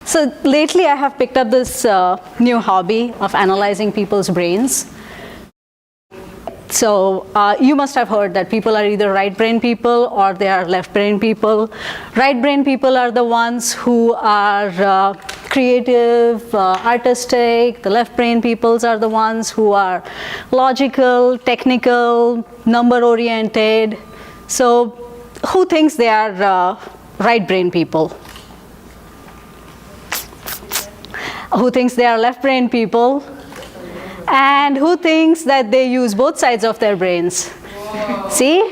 So lately I have picked up this new hobby of analyzing people's brains. So you must have heard that people are either right brain people or they are left brain people. Right brain people are the ones who are creative, artistic. The left brain peoples are the ones who are logical, technical, number oriented. So who thinks they are right brain people? Who thinks they are left brain people? And who thinks that they use both sides of their brains? Whoa. See?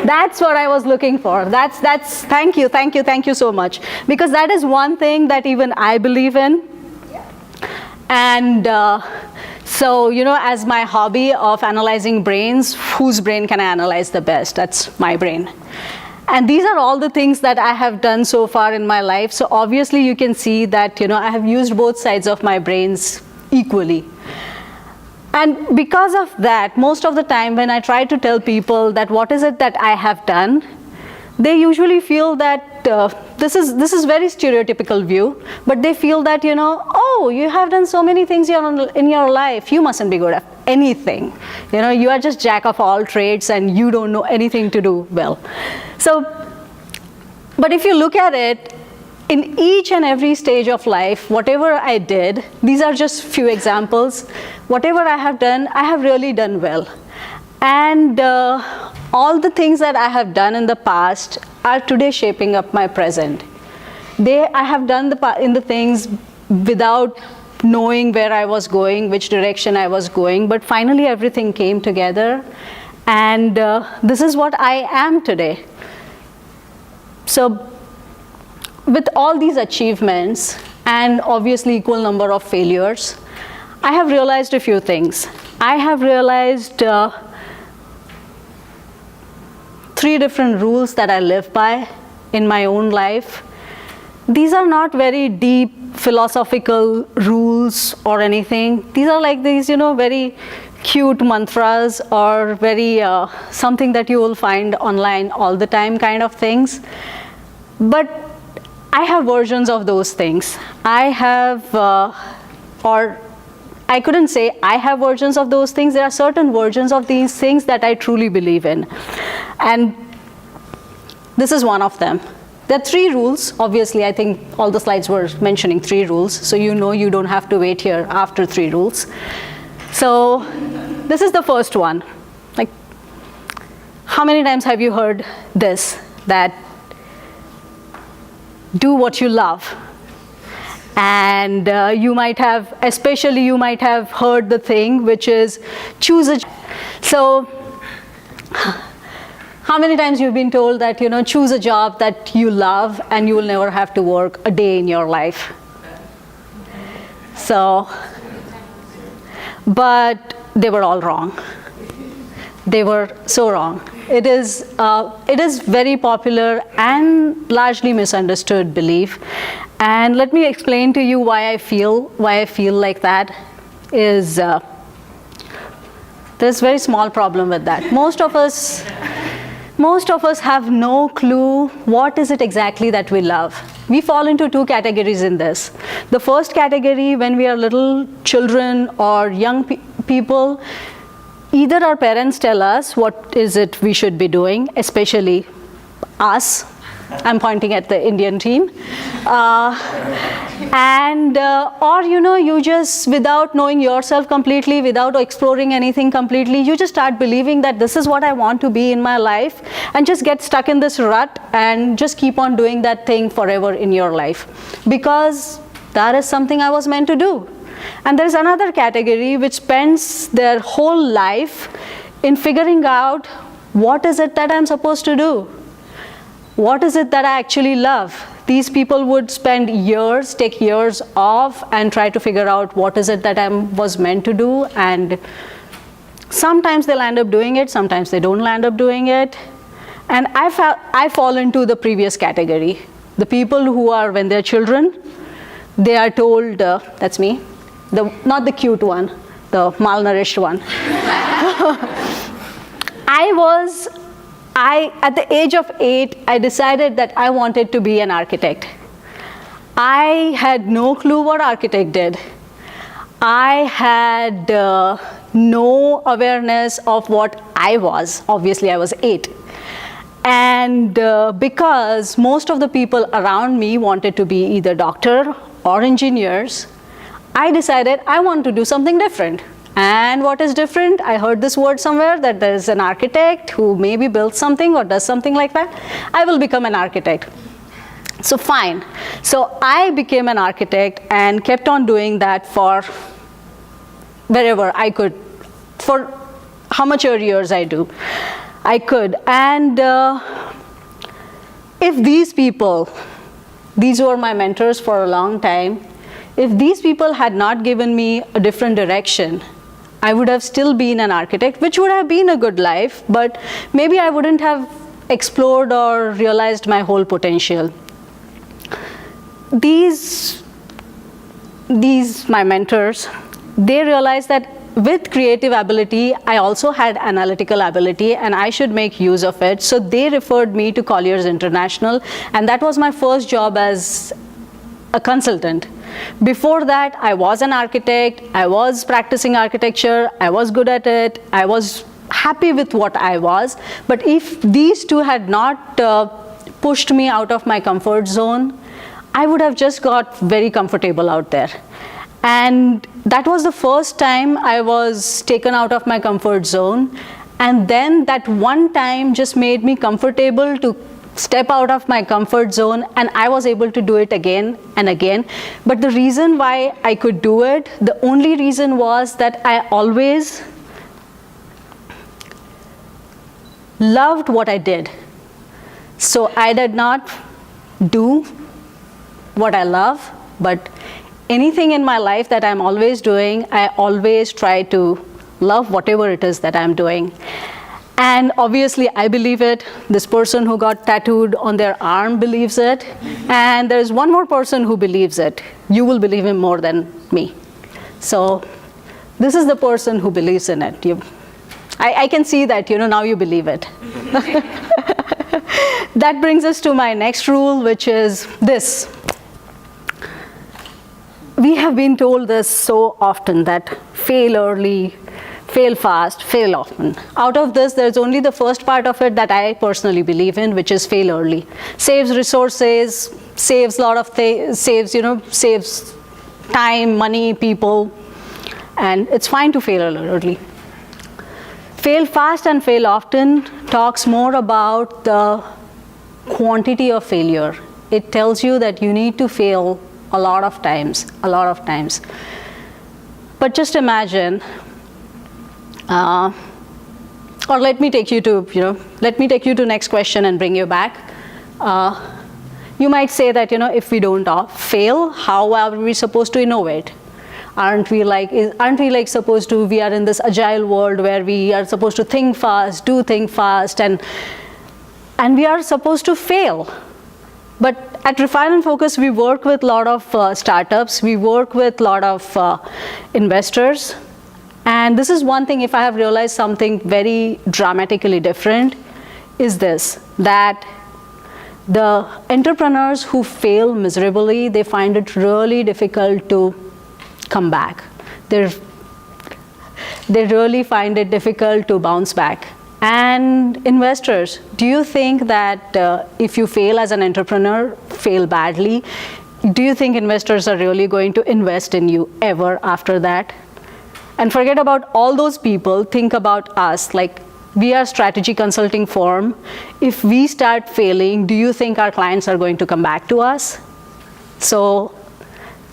That's what I was looking for. Thank you so much. Because that is one thing that even I believe in. And so, you know, as my hobby of analyzing brains, whose brain can I analyze the best? That's my brain. And these are all the things that I have done so far in my life. So obviously you can see that, you know, I have used both sides of my brains equally. And because of that, most of the time when I try to tell people that what is it that I have done, they usually feel that this is very stereotypical view, but they feel that, you know, oh, you have done so many things in your life, you mustn't be good at anything. You know, you are just jack of all trades and you don't know anything to do well. So, but if you look at it, in each and every stage of life, whatever I did, these are just few examples, whatever I have done, I have really done well. And all the things that I have done in the past are today shaping up my present. I have done the things without knowing where I was going, which direction I was going, but finally everything came together, and this is what I am today. So with all these achievements and obviously equal number of failures, I have realized a few things. I have realized 3 different rules that I live by in my own life. These are not very deep philosophical rules or anything. These are like these, you know, very cute mantras or very something that you will find online all the time kind of things. But I have versions of those things. I have, or I couldn't say I have versions of those things. There are certain versions of these things that I truly believe in. And this is one of them. There are 3 rules. Obviously, I think all the slides were mentioning 3 rules. So you know you don't have to wait here after 3 rules. So this is the first one. Like, how many times have you heard this? That do what you love. And you might have heard the thing which is choose a. So how many times you've been told that, you know, choose a job that you love and you will never have to work a day in your life? So, but they were all wrong. They were so wrong. It is very popular and largely misunderstood belief. And let me explain to you why I feel like that is, there's a very small problem with that. Most of us have no clue what is it exactly that we love. We fall into 2 categories in this. The first category, when we are little children or young people, either our parents tell us what is it we should be doing, especially us. I'm pointing at the Indian team. Or, you know, you just, without knowing yourself completely, without exploring anything completely, you just start believing that this is what I want to be in my life, and just get stuck in this rut and just keep on doing that thing forever in your life. Because that is something I was meant to do. And there's another category which spends their whole life in figuring out what is it that I'm supposed to do? What is it that I actually love? These people would spend years, take years off and try to figure out what is it that I was meant to do, and sometimes they'll end up doing it, sometimes they don't end up doing it. And I fall into the previous category. The people who are, when they're children, they are told, that's me, not the cute one, the malnourished one. At the age of 8, I decided that I wanted to be an architect. I had no clue what architect did. I had no awareness of what I was. Obviously, I was 8. And because most of the people around me wanted to be either doctor or engineers, I decided I want to do something different. And what is different? I heard this word somewhere that there is an architect who maybe builds something or does something like that. I will become an architect. So fine. So I became an architect and kept on doing that for wherever I could, for how much years I could. And if these people, these were my mentors for a long time, if these people had not given me a different direction, I would have still been an architect, which would have been a good life, but maybe I wouldn't have explored or realized my whole potential. These my mentors, they realized that with creative ability, I also had analytical ability and I should make use of it. So they referred me to Colliers International, and that was my first job as a consultant. Before that, I was an architect, I was practicing architecture, I was good at it, I was happy with what I was. But if these two had not pushed me out of my comfort zone, I would have just got very comfortable out there. And that was the first time I was taken out of my comfort zone. And then that one time just made me comfortable to step out of my comfort zone, and I was able to do it again and again. But the reason why I could do it, the only reason was that I always loved what I did. So I did not do what I love, but anything in my life that I'm always doing, I always try to love whatever it is that I'm doing. And obviously, I believe it. This person who got tattooed on their arm believes it. And there's one more person who believes it. You will believe him more than me. So this is the person who believes in it. I can see that, now you believe it. That brings us to my next rule, which is this. We have been told this so often, that fail early, fail fast, fail often. Out of this, there's only the first part of it that I personally believe in, which is fail early. Saves resources, saves a lot of things, saves time, money, people, and it's fine to fail early. Fail fast and fail often talks more about the quantity of failure. It tells you that you need to fail a lot of times. But just imagine, or let me take you to next question and bring you back. You might say that, if we don't fail, how are we supposed to innovate? Aren't we supposed to, we are in this agile world where we are supposed to think fast, do things fast, and we are supposed to fail. But at Refine and Focus, we work with a lot of startups, we work with a lot of investors. And this is one thing, if I have realized something very dramatically different, is this, that the entrepreneurs who fail miserably, they find it really difficult to come back. They really find it difficult to bounce back. And investors, do you think that if you fail as an entrepreneur, fail badly, do you think investors are really going to invest in you ever after that? And forget about all those people, think about us, like we are strategy consulting firm. If we start failing, do you think our clients are going to come back to us? So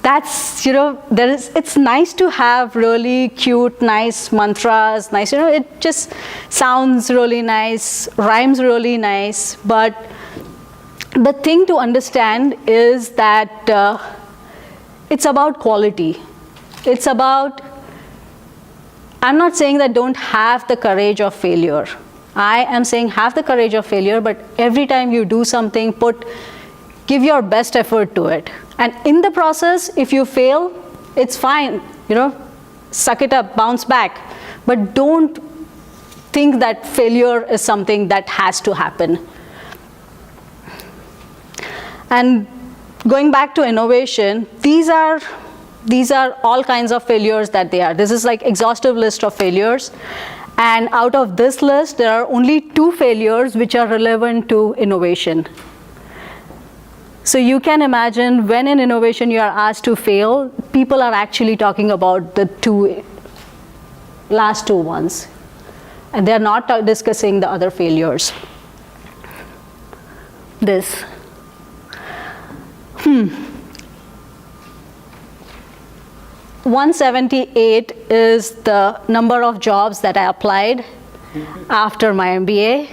that's, it's nice to have really cute, nice mantras, nice, it just sounds really nice, rhymes really nice, but the thing to understand is that it's about quality. It's about, I'm not saying that don't have the courage of failure. I am saying have the courage of failure, but every time you do something, give your best effort to it. And in the process, if you fail, it's fine, suck it up, bounce back. But don't think that failure is something that has to happen. And going back to innovation, these are all kinds of failures that they are. This is like exhaustive list of failures. And out of this list, there are only 2 failures which are relevant to innovation. So you can imagine when in innovation you are asked to fail, people are actually talking about the last 2 ones. And they're not discussing the other failures. This. 178 is the number of jobs that I applied after my MBA.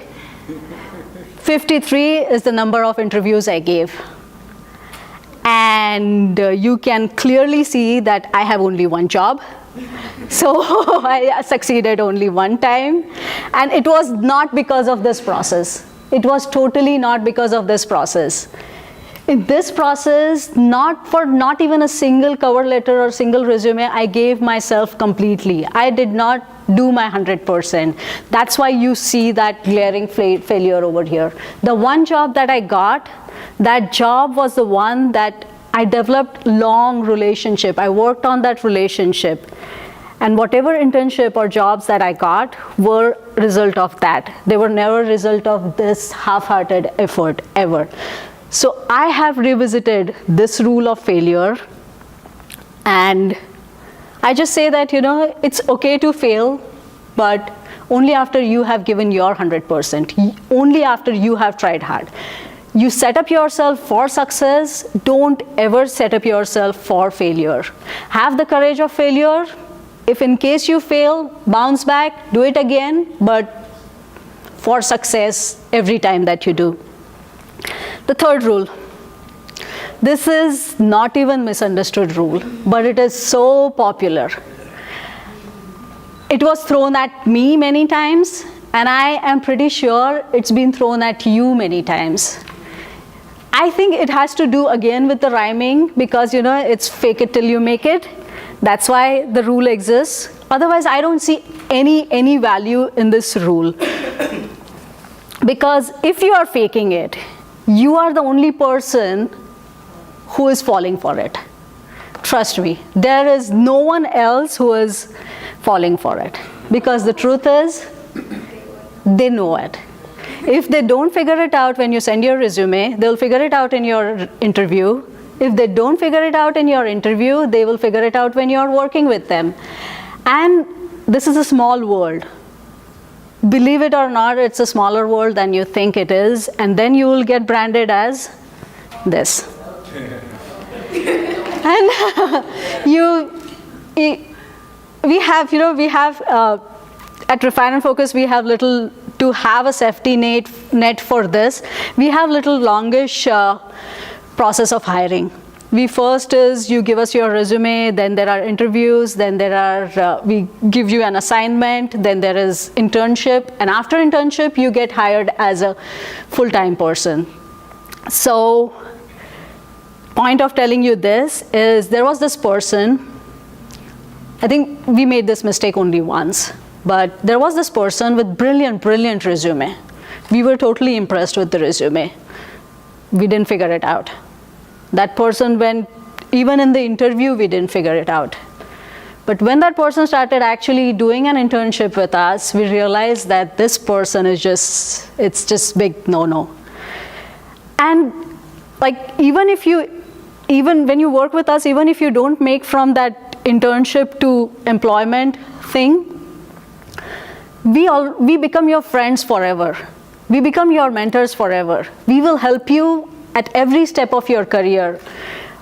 53 is the number of interviews I gave. And you can clearly see that I have only 1 job. So I succeeded only 1 time. And it was not because of this process. It was totally not because of this process. In this process, not even a single cover letter or single resume, I gave myself completely. I did not do my 100%. That's why you see that glaring failure over here. The 1 job that I got, that job was the one that I developed long relationship. I worked on that relationship. And whatever internship or jobs that I got were result of that. They were never result of this half-hearted effort, ever. So I have revisited this rule of failure, and I just say that, it's okay to fail, but only after you have given your 100%, only after you have tried hard. You set up yourself for success, don't ever set up yourself for failure. Have the courage of failure. If in case you fail, bounce back, do it again, but for success every time that you do. The 3rd rule. This is not even misunderstood rule, but it is so popular. It was thrown at me many times, and I am pretty sure it's been thrown at you many times. I think it has to do again with the rhyming, because it's fake it till you make it. That's why the rule exists. Otherwise, I don't see any value in this rule. Because if you are faking it, you are the only person who is falling for it. Trust me, there is no one else who is falling for it. Because the truth is, they know it. If they don't figure it out when you send your resume, they'll figure it out in your interview. If they don't figure it out in your interview, they will figure it out when you're working with them. And this is a small world. Believe it or not, it's a smaller world than you think it is, and then you will get branded as this. And we have at Refine and Focus, we have to have a safety net for this. We have little longish process of hiring. First is you give us your resume, then there are interviews, then we give you an assignment, then there is internship, and after internship you get hired as a full-time person. So, point of telling you this is there was this person, I think we made this mistake only once, but there was this person with brilliant resume. We were totally impressed with the resume. We didn't figure it out. That person went, even in the interview, we didn't figure it out. But when that person started actually doing an internship with us, we realized that this person is it's just big no-no. And even when you work with us, even if you don't make from that internship to employment thing, we become your friends forever. We become your mentors forever. We will help you at every step of your career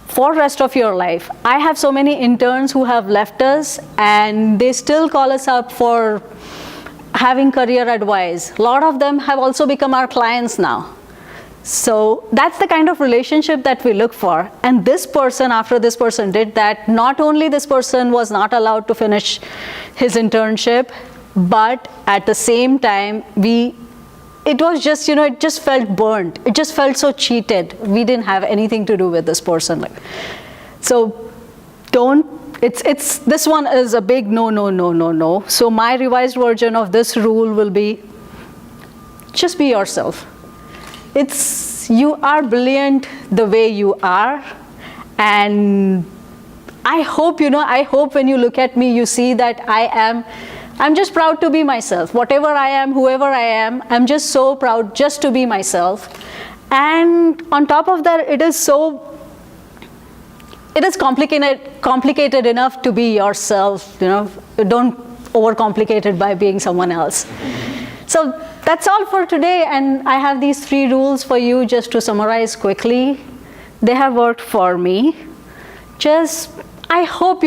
for rest of your life. I have so many interns who have left us and they still call us up for having career advice. A lot of them have also become our clients now. So that's the kind of relationship that we look for. And this person, after this person did that, not only this person was not allowed to finish his internship, but at the same time, it was just, it just felt burnt. It just felt so cheated. We didn't have anything to do with this person. So this one is a big no. So my revised version of this rule will be, just be yourself. you are brilliant the way you are, and I hope, I hope when you look at me, you see that I'm just proud to be myself. Whatever I am, whoever I am, I'm just so proud just to be myself. And on top of that, it is complicated enough to be yourself, don't overcomplicate it by being someone else. So that's all for today, and I have these 3 rules for you just to summarize quickly. They have worked for me. I hope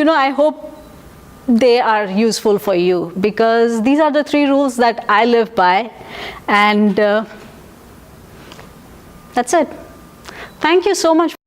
they are useful for you, because these are the 3 rules that I live by, and that's it. Thank you so much.